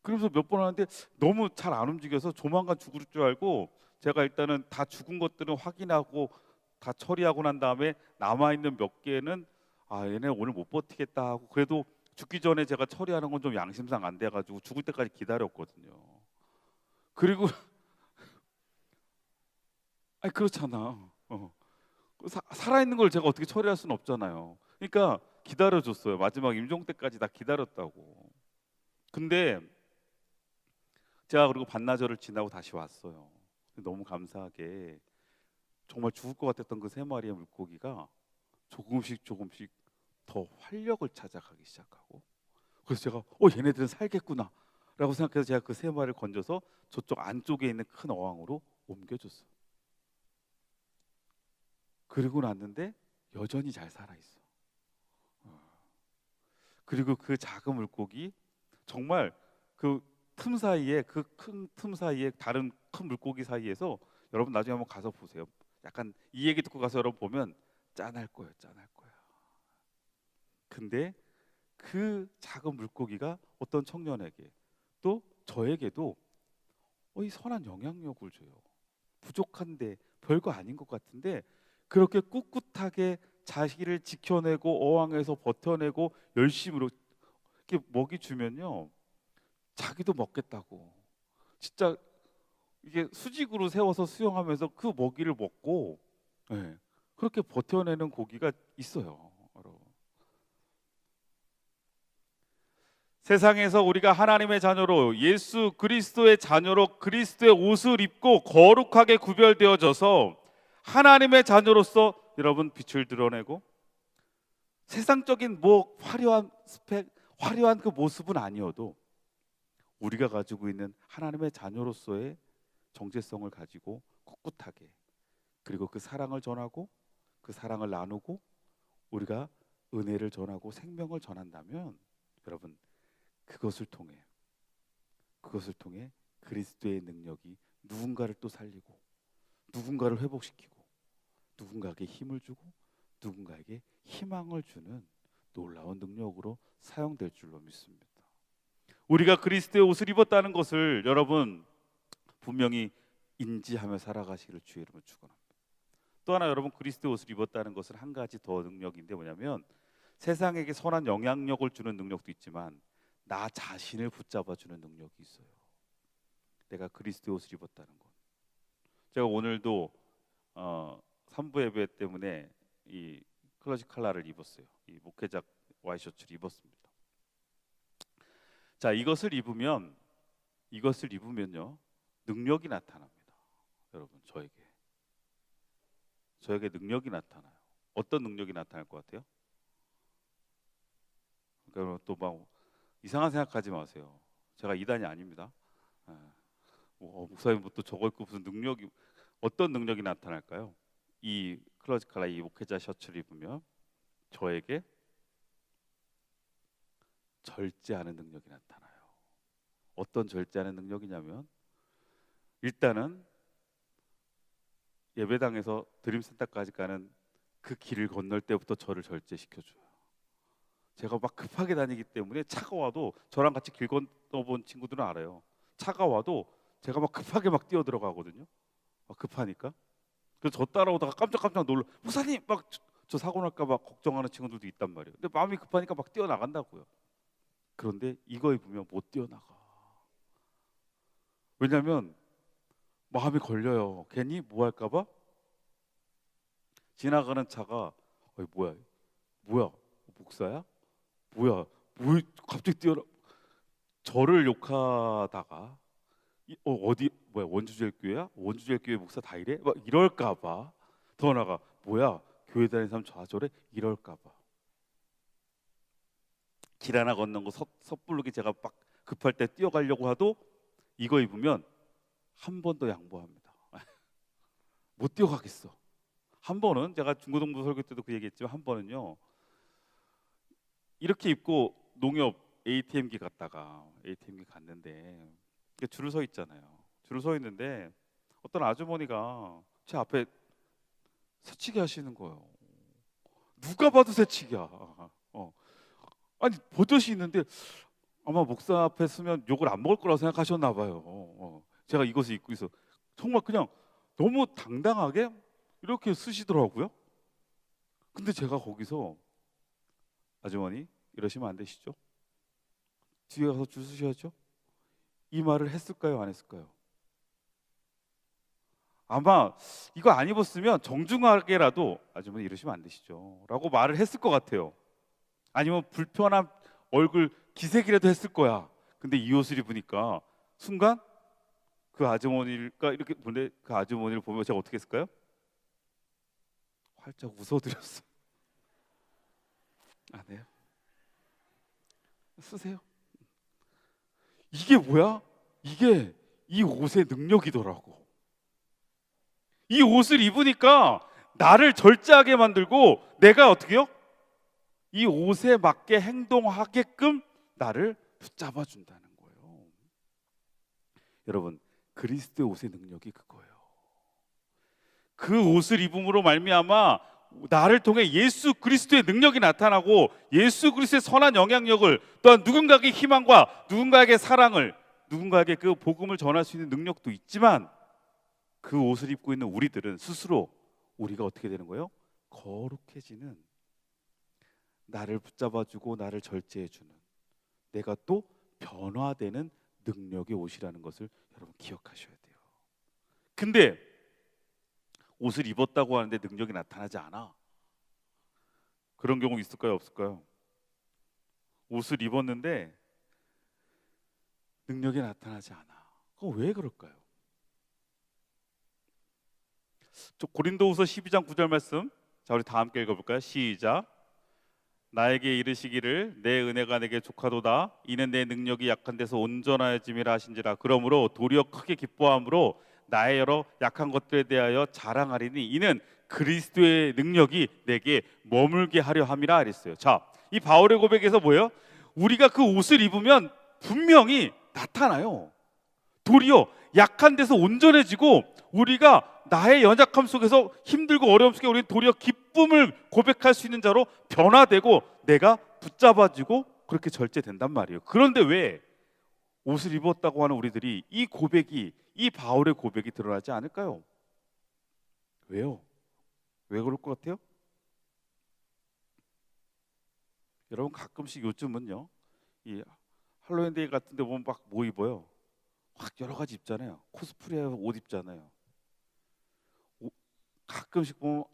그러면서 몇 번 하는데 너무 잘 안 움직여서 조만간 죽을 줄 알고, 제가 일단은 다 죽은 것들은 확인하고 다 처리하고 난 다음에 남아 있는 몇 개는, 얘네 오늘 못 버티겠다 하고, 그래도 죽기 전에 제가 처리하는 건 좀 양심상 안 돼가지고 죽을 때까지 기다렸거든요. 그리고 아니 그렇잖아. 살아있는 걸 제가 어떻게 처리할 수는 없잖아요. 그러니까 기다려줬어요. 마지막 임종 때까지 다 기다렸다고. 근데 제가 그리고 반나절을 지나고 다시 왔어요. 너무 감사하게 정말 죽을 것 같았던 그 세 마리의 물고기가 조금씩 조금씩 더 활력을 찾아가기 시작하고, 그래서 제가 얘네들은 살겠구나 라고 생각해서 제가 그 세 마리를 건져서 저쪽 안쪽에 있는 큰 어항으로 옮겨줬어요. 그리고 났는데 여전히 잘 살아있어. 그리고 그 작은 물고기, 정말 그 틈 사이에, 그 큰 틈 사이에 다른 큰 물고기 사이에서, 여러분 나중에 한번 가서 보세요. 약간 이 얘기 듣고 가서 여러분 보면 짠할 거예요. 짠할 거야. 근데 그 작은 물고기가 어떤 청년에게, 또 저에게도 이 선한 영향력을 줘요. 부족한데, 별거 아닌 것 같은데, 그렇게 꿋꿋하게 자기를 지켜내고 어항에서 버텨내고 열심으로 이렇게 먹이 주면요, 자기도 먹겠다고 진짜 이게 수직으로 세워서 수영하면서 그 먹이를 먹고, 예, 그렇게 버텨내는 고기가 있어요, 여러분. 세상에서 우리가 하나님의 자녀로, 예수 그리스도의 자녀로, 그리스도의 옷을 입고 거룩하게 구별되어져서 하나님의 자녀로서 여러분 빛을 드러내고, 세상적인 뭐 화려한 스펙, 화려한 그 모습은 아니어도 우리가 가지고 있는 하나님의 자녀로서의 정체성을 가지고 꿋꿋하게, 그리고 그 사랑을 전하고 그 사랑을 나누고 우리가 은혜를 전하고 생명을 전한다면, 여러분 그것을 통해 그리스도의 능력이 누군가를 또 살리고, 누군가를 회복시키고, 누군가에게 힘을 주고, 누군가에게 희망을 주는 놀라운 능력으로 사용될 줄로 믿습니다. 우리가 그리스도의 옷을 입었다는 것을 여러분 분명히 인지하며 살아가시기를 주의 이름으로 축원합니다. 또 하나, 여러분 그리스도의 옷을 입었다는 것은 한 가지 더 능력인데 뭐냐면, 세상에게 선한 영향력을 주는 능력도 있지만 나 자신을 붙잡아 주는 능력이 있어요. 내가 그리스도의 옷을 입었다는 것. 제가 오늘도 3부 예배 때문에 이 클러지 칼라를 입었어요. 이 목회자 와이셔츠를 입었습니다. 자, 이것을 입으면요 능력이 나타납니다. 여러분 저에게 능력이 나타나요. 어떤 능력이 나타날 것 같아요? 그러니까 또 막 이상한 생각하지 마세요. 제가 이단이 아닙니다. 목사님 또 저거 입고 무슨 능력이, 어떤 능력이 나타날까요? 이 클러지 칼라, 이 목회자 셔츠를 입으면 저에게 절제하는 능력이 나타나요. 어떤 절제하는 능력이냐면, 일단은 예배당에서 드림센터까지 가는 그 길을 건널 때부터 저를 절제시켜줘요. 제가 막 급하게 다니기 때문에 차가 와도, 저랑 같이 길 건너본 친구들은 알아요. 차가 와도 제가 막 급하게 막 뛰어 들어가거든요. 막 급하니까. 그래서 저 따라오다가 깜짝깜짝 놀라, 목사님 막 저 사고 날까 봐 걱정하는 친구들도 있단 말이에요. 근데 마음이 급하니까 막 뛰어나간다고요. 그런데 이거 입으면 못 뛰어나가. 왜냐면 마음이 걸려요. 괜히 뭐 할까 봐. 지나가는 차가 뭐야 목사야? 뭐 갑자기 뛰어나, 저를 욕하다가 어디 뭐야 원주제일교회야? 원주제일교회 목사 다 이래? 막 이럴까 봐. 더 나가, 뭐야 교회 다니는 사람 저래? 이럴까 봐. 길 하나 건넌 거 섣부르게 제가 막 급할 때 뛰어가려고 해도 이거 입으면 한 번 더 양보합니다. 못 뛰어가겠어. 한 번은 제가 중고등부 설교 때도 그 얘기했지만 한 번은요 이렇게 입고 농협 ATM기 갔다가 ATM기 갔는데 줄을 서 있잖아요. 줄을 서 있는데 어떤 아주머니가 제 앞에 새치기 하시는 거예요. 누가 봐도 새치기야. 아니 버젓이 있는데 아마 목사 앞에 서면 욕을 안 먹을 거라고 생각하셨나 봐요. 제가 이것을 입고 있어 정말 그냥 너무 당당하게 이렇게 쓰시더라고요. 근데 제가 거기서 아주머니 이러시면 안 되시죠? 뒤에 가서 줄 서셔야죠. 이 말을 했을까요? 안 했을까요? 아마 이거 안 입었으면 정중하게라도 아주머니 이러시면 안 되시죠 라고 말을 했을 것 같아요. 아니면 불편한 얼굴 기색이라도 했을 거야. 근데 이 옷을 입으니까 순간 그 아주머니가 이렇게 보는데 그 아주머니를 보면 제가 어떻게 했을까요? 활짝 웃어드렸어요. 안 해요? 쓰세요. 이게 뭐야? 이게 이 옷의 능력이더라고. 이 옷을 입으니까 나를 절제하게 만들고 내가 어떻게요? 이 옷에 맞게 행동하게끔 나를 붙잡아 준다는 거예요. 여러분, 그리스도의 옷의 능력이 그거예요. 그 옷을 입음으로 말미암아 나를 통해 예수 그리스도의 능력이 나타나고 예수 그리스도의 선한 영향력을 또한 누군가에게 희망과 누군가에게 사랑을 누군가에게 그 복음을 전할 수 있는 능력도 있지만 그 옷을 입고 있는 우리들은 스스로 우리가 어떻게 되는 거예요? 거룩해지는 나를 붙잡아주고 나를 절제해주는 내가 또 변화되는 능력의 옷이라는 것을 여러분 기억하셔야 돼요. 근데 옷을 입었다고 하는데 능력이 나타나지 않아. 그런 경우 있을까요? 없을까요? 옷을 입었는데 능력이 나타나지 않아. 그건 왜 그럴까요? 고린도후서 12장 9절 말씀, 자 우리 다 함께 읽어볼까요? 시작. 나에게 이르시기를 내 은혜가 내게 족하도다. 이는 내 능력이 약한 데서 온전하여짐이라 하신지라. 그러므로 도리어 크게 기뻐함으로 나의 여러 약한 것들에 대하여 자랑하리니 이는 그리스도의 능력이 내게 머물게 하려 함이라 그랬어요. 자, 이 바울의 고백에서 뭐예요? 우리가 그 옷을 입으면 분명히 나타나요. 도리어 약한 데서 온전해지고 우리가 나의 연약함 속에서 힘들고 어려움 속에 우리는 도리어 기쁨을 고백할 수 있는 자로 변화되고 내가 붙잡아지고 그렇게 절제된단 말이에요. 그런데 왜 옷을 입었다고 하는 우리들이 이 고백이 이 바울의 고백이 드러나지 않을까요? 왜요? 왜 그럴 것 같아요? 여러분 가끔씩 요즘은요 이 할로윈데이 같은 데 보면 막 뭐 입어요? 확 여러 가지 입잖아요. 코스프레 옷 입잖아요. 가끔씩 보면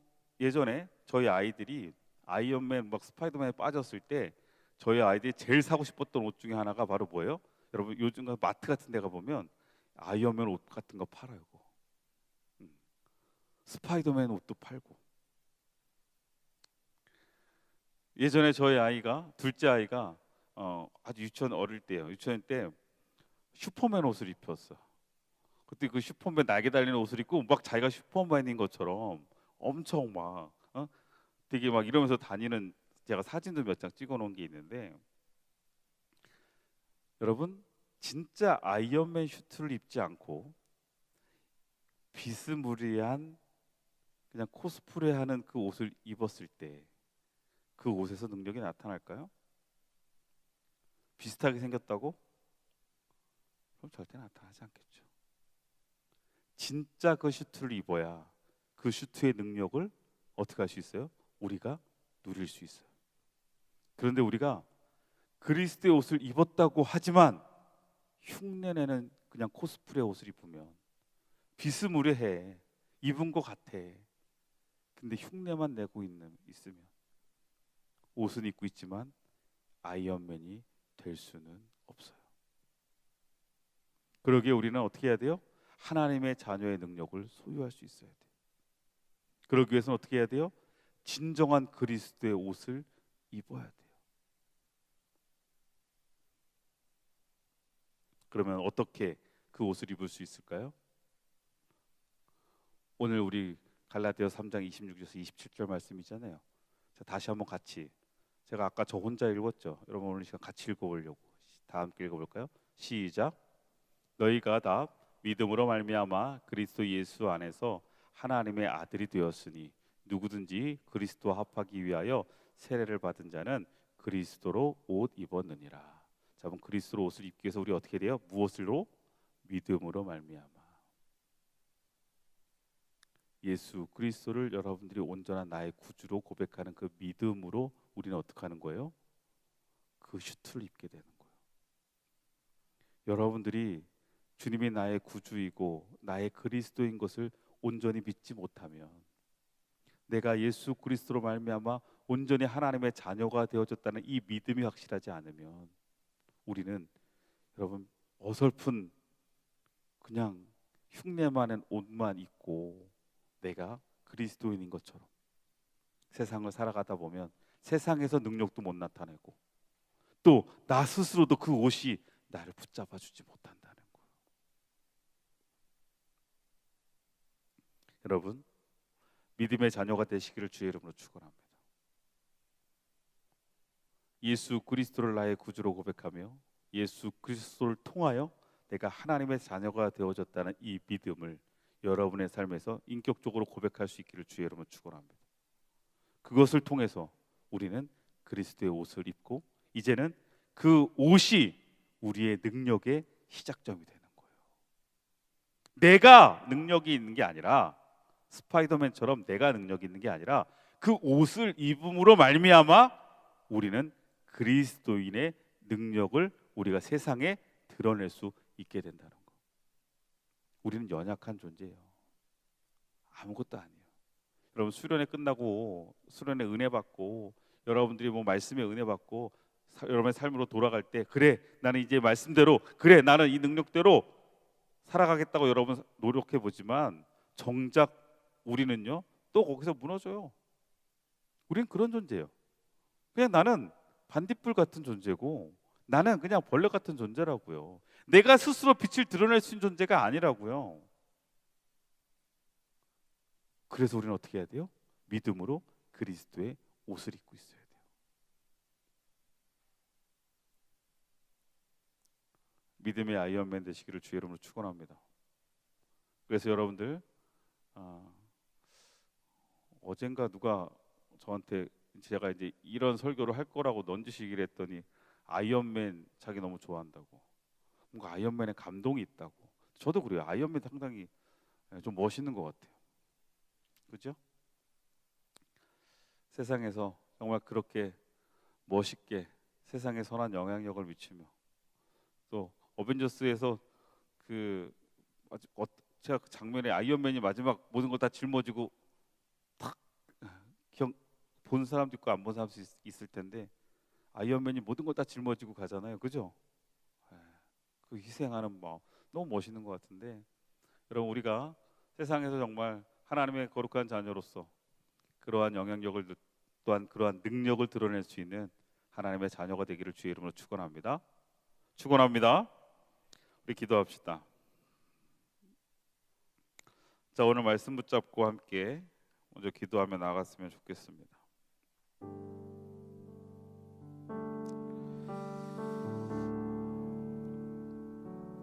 예전에 저희 아이들이 아이언맨 막 스파이더맨에 빠졌을 때 저희 아이들이 제일 사고 싶었던 옷 중에 하나가 바로 뭐예요? 여러분 요즘 마트 같은 데 가보면 아이언맨 옷 같은 거 팔아요. 스파이더맨 옷도 팔고. 예전에 저희 아이가 둘째 아이가 아주 유치원 어릴 때요. 유치원 때 슈퍼맨 옷을 입혔어. 그때 그 슈퍼맨 날개 달리는 옷을 입고 막 자기가 슈퍼맨인 것처럼 엄청 막 되게 막 이러면서 다니는 제가 사진도 몇 장 찍어 놓은 게 있는데 여러분 진짜 아이언맨 슈트를 입지 않고 비스무리한 그냥 코스프레하는 그 옷을 입었을 때 그 옷에서 능력이 나타날까요? 비슷하게 생겼다고? 그럼 절대 나타나지 않겠죠. 진짜 그 슈트를 입어야 그 슈트의 능력을 어떻게 할 수 있어요? 우리가 누릴 수 있어요. 그런데 우리가 그리스도의 옷을 입었다고 하지만 흉내내는 그냥 코스프레 옷을 입으면 비스무리해 입은 것 같아. 근데 흉내만 내고 있으면 옷은 입고 있지만 아이언맨이 될 수는 없어요. 그러기에 우리는 어떻게 해야 돼요? 하나님의 자녀의 능력을 소유할 수 있어야 돼요. 그러기 위해서는 어떻게 해야 돼요? 진정한 그리스도의 옷을 입어야 돼요. 그러면 어떻게 그 옷을 입을 수 있을까요? 오늘 우리 갈라디아서 3장 26절에서 27절 말씀이잖아요. 자, 다시 한번 같이, 제가 아까 저 혼자 읽었죠. 여러분 오늘 시간 같이 읽어보려고 다 함께 읽어볼까요? 시작. 너희가 다 믿음으로 말미암아 그리스도 예수 안에서 하나님의 아들이 되었으니 누구든지 그리스도와 합하기 위하여 세례를 받은 자는 그리스도로 옷 입었느니라. 자, 그럼 그리스도로 옷을 입기 위해서 우리 어떻게 돼요? 무엇으로? 믿음으로 말미암아. 예수 그리스도를 여러분들이 온전한 나의 구주로 고백하는 그 믿음으로 우리는 어떻게 하는 거예요? 그 슈트를 입게 되는 거예요. 여러분들이 주님이 나의 구주이고 나의 그리스도인 것을 온전히 믿지 못하면, 내가 예수 그리스도로 말미암아 온전히 하나님의 자녀가 되어졌다는 이 믿음이 확실하지 않으면 우리는 여러분 어설픈 그냥 흉내만한 옷만 입고 내가 그리스도인인 것처럼 세상을 살아가다 보면 세상에서 능력도 못 나타내고 또 나 스스로도 그 옷이 나를 붙잡아 주지 못한다는 거예요. 여러분, 믿음의 자녀가 되시기를 주의 이름으로 축원합니다. 예수 그리스도를 나의 구주로 고백하며 예수 그리스도를 통하여 내가 하나님의 자녀가 되어졌다는 이 믿음을 여러분의 삶에서 인격적으로 고백할 수 있기를 주의 이름으로 축원합니다. 그것을 통해서 우리는 그리스도의 옷을 입고 이제는 그 옷이 우리의 능력의 시작점이 되는 거예요. 내가 능력이 있는 게 아니라, 스파이더맨처럼 내가 능력이 있는 게 아니라 그 옷을 입음으로 말미암아 우리는 그리스도인의 능력을 우리가 세상에 드러낼 수 있게 된다는 거. 우리는 연약한 존재예요. 아무것도 아니에요. 여러분 수련회 끝나고 수련회 은혜 받고 여러분들이 뭐 말씀에 은혜 받고 여러분의 삶으로 돌아갈 때, 그래 나는 이제 말씀대로, 그래 나는 이 능력대로 살아가겠다고 여러분 노력해 보지만 정작 우리는요 또 거기서 무너져요. 우리는 그런 존재예요. 그냥 나는 반딧불 같은 존재고 나는 그냥 벌레 같은 존재라고요. 내가 스스로 빛을 드러낼 수 있는 존재가 아니라고요. 그래서 우리는 어떻게 해야 돼요? 믿음으로 그리스도의 옷을 입고 있어야 돼요. 믿음의 아이언맨 되시기를 주의 이름으로 축원합니다. 그래서 여러분들 어젠가 누가 저한테 제가 이제 이런 설교를 할 거라고 넌지시기를 했더니 아이언맨 자기 너무 좋아한다고, 뭔가 아이언맨에 감동이 있다고. 저도 그래요. 아이언맨 상당히 좀 멋있는 것 같아요. 그죠? 세상에서 정말 그렇게 멋있게 세상에 선한 영향력을 미치며 또 어벤져스에서 제가 그 장면에 아이언맨이 마지막 모든 걸 다 짊어지고 탁 본 사람도 있고 안 본 사람도 있을 텐데 아이언맨이 모든 걸 다 짊어지고 가잖아요. 그죠? 그 희생하는 마음 너무 멋있는 것 같은데, 여러분 우리가 세상에서 정말 하나님의 거룩한 자녀로서 그러한 영향력을 또한 그러한 능력을 드러낼 수 있는 하나님의 자녀가 되기를 주의 이름으로 축원합니다. 축원합니다. 우리 기도합시다. 자, 오늘 말씀 붙잡고 함께 먼저 기도하며 나갔으면 좋겠습니다.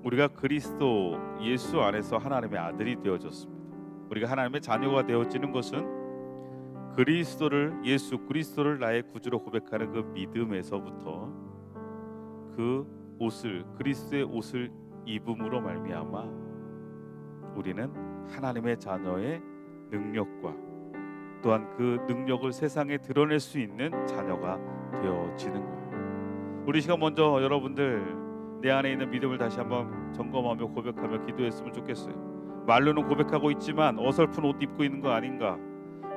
우리가 그리스도 예수 안에서 하나님의 아들이 되어졌습니다. 우리가 하나님의 자녀가 되어지는 것은 예수 그리스도를 나의 구주로 고백하는 그 믿음에서부터 그 옷을, 그리스도의 옷을 입음으로 말미암아 우리는 하나님의 자녀의 능력과 또한 그 능력을 세상에 드러낼 수 있는 자녀가 되어지는 거예요. 우리 시간 먼저 여러분들 내 안에 있는 믿음을 다시 한번 점검하며 고백하며 기도했으면 좋겠어요. 말로는 고백하고 있지만 어설픈 옷 입고 있는 거 아닌가?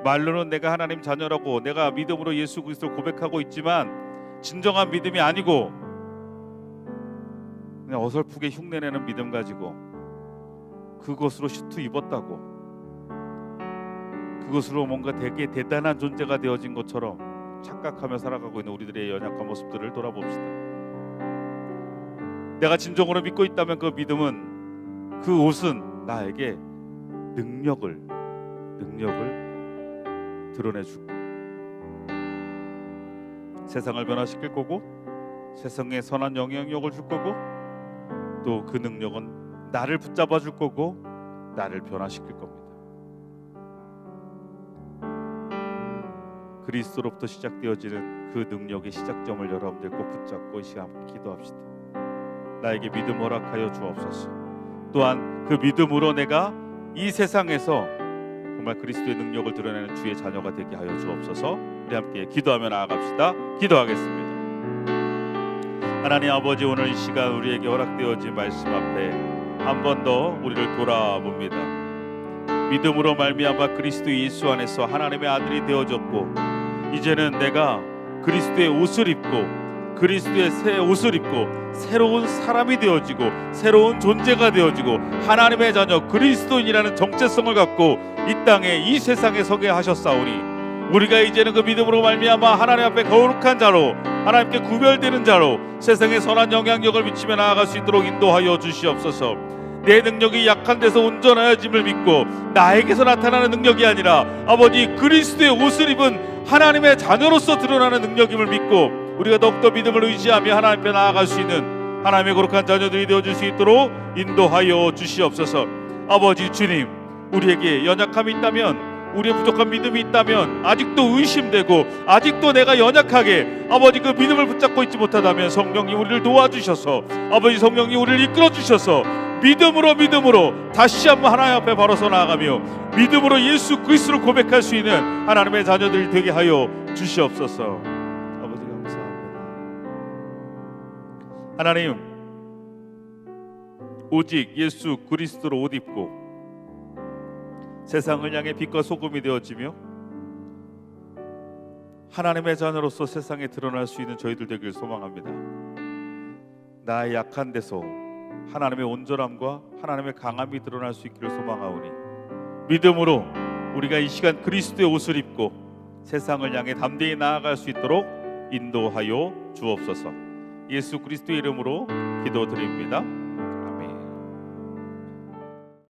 말로는 내가 하나님 자녀라고 내가 믿음으로 예수 그리스도를 고백하고 있지만 진정한 믿음이 아니고 그냥 어설프게 흉내내는 믿음 가지고 그것으로 슈트 입었다고, 그것으로 뭔가 되게 대단한 존재가 되어진 것처럼 착각하며 살아가고 있는 우리들의 연약한 모습들을 돌아봅시다. 내가 진정으로 믿고 있다면 그 믿음은, 그 옷은 나에게 능력을, 능력을 드러내줄 거고, 세상을 변화시킬 거고, 세상에 선한 영향력을 줄 거고, 또 그 능력은 나를 붙잡아 줄 거고 나를 변화시킬 겁니다. 그리스도로부터 시작되어지는 그 능력의 시작점을 여러분들 꼭 붙잡고 이 시간 기도합시다. 나에게 믿음 허락하여 주옵소서. 또한 그 믿음으로 내가 이 세상에서 정말 그리스도의 능력을 드러내는 주의 자녀가 되게 하여 주옵소서. 우리 함께 기도하며 나아갑시다. 기도하겠습니다. 하나님 아버지, 오늘 이 시간 우리에게 허락되어진 말씀 앞에 한 번 더 우리를 돌아봅니다. 믿음으로 말미암아 그리스도 예수 안에서 하나님의 아들이 되어졌고, 이제는 내가 그리스도의 옷을 입고 그리스도의 새 옷을 입고 새로운 사람이 되어지고 새로운 존재가 되어지고 하나님의 자녀 그리스도인이라는 정체성을 갖고 이 땅에 이 세상에 서게 하셨사오니, 우리가 이제는 그 믿음으로 말미암아 하나님 앞에 거룩한 자로, 하나님께 구별되는 자로 세상에 선한 영향력을 미치며 나아갈 수 있도록 인도하여 주시옵소서. 내 능력이 약한 데서 온전하여짐을 믿고 나에게서 나타나는 능력이 아니라 아버지 그리스도의 옷을 입은 하나님의 자녀로서 드러나는 능력임을 믿고 우리가 더욱더 믿음을 의지하며 하나님 앞에 나아갈 수 있는 하나님의 거룩한 자녀들이 되어줄 수 있도록 인도하여 주시옵소서. 아버지 주님, 우리에게 연약함이 있다면, 우리의 부족한 믿음이 있다면, 아직도 의심되고 아직도 내가 연약하게 아버지 그 믿음을 붙잡고 있지 못하다면 성령님 우리를 도와주셔서, 아버지 성령님 우리를 이끌어 주셔서 믿음으로 다시 한번 하나님 앞에 바로서 나아가며 믿음으로 예수 그리스도를 고백할 수 있는 하나님의 자녀들이 되게 하여 주시옵소서. 아버지 감사합니다. 하나님, 오직 예수 그리스도로 옷 입고 세상을 향해 빛과 소금이 되어지며 하나님의 자녀로서 세상에 드러날 수 있는 저희들 되길 소망합니다. 나의 약한 데서 하나님의 온전함과 하나님의 강함이 드러날 수 있기를 소망하오니, 믿음으로 우리가 이 시간 그리스도의 옷을 입고 세상을 향해 담대히 나아갈 수 있도록 인도하여 주옵소서. 예수 그리스도의 이름으로 기도드립니다.